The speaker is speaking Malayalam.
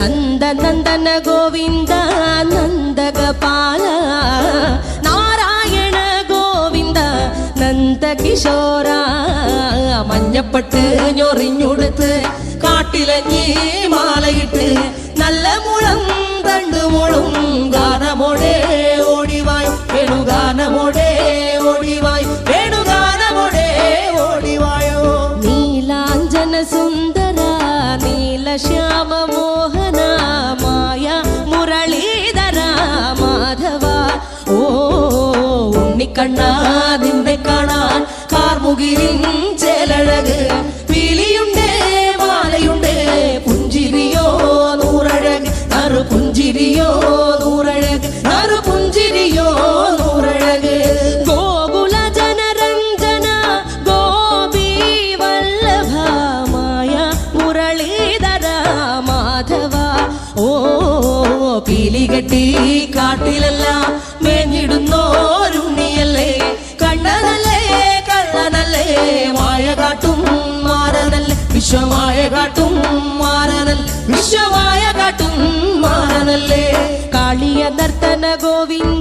നന്ദനന്ദന ഗോവിന്ദ നന്ദഗപാല നാരായണ ഗോവിന്ദ നന്ദകിശോര മഞ്ഞപ്പട്ട് ഞൊറിഞ്ഞുടുത്ത് കാട്ടിലഞ്ഞി മാലയിട്ട് നല്ല മുളം തണ്ടുമുളും ഗാനമോടെ ഓടിവായ് വേണുഗാനമോടെ ഓടിവായ് വേണുഗാനമോടെ ഓടിവായോ നീലാഞ്ജന സുന്ദര നീലശ്യാമ മോഹന മായ മുരളീധര മാധവ ഓ ഉണ്ണിക്കണ്ണാ നിന്നെ കാണാൻ കാർമുകിലിൻ ചേലഴക് പീലിയുണ്ട് മാലയുണ്ട് പുഞ്ചിരിയോ നൂറഴക് നറു പുഞ്ചിരിയോ നൂറഴക് നറു പുഞ്ചിരിയോ നൂറഴക് ഗോകുല ജനരഞ്ജന ഗോപി വല്ലഭ മായ മുരളീധര മാധവ ഓ പീലികെട്ടി കാട്ടിലെല്ലാം മേഞ്ഞിടുന്നോരുണ്ണിയല്ലേ കണ്ണനല്ലേ കള്ളനല്ലേ മായ കാട്ടും മാറനല്ലേ വിശ്വമായ കാട്ടും മാറനല്ലേ വിശ്വമായ കാട്ടും മാറനല്ലേ കാളിയ നർത്തന ഗോവിന്ദ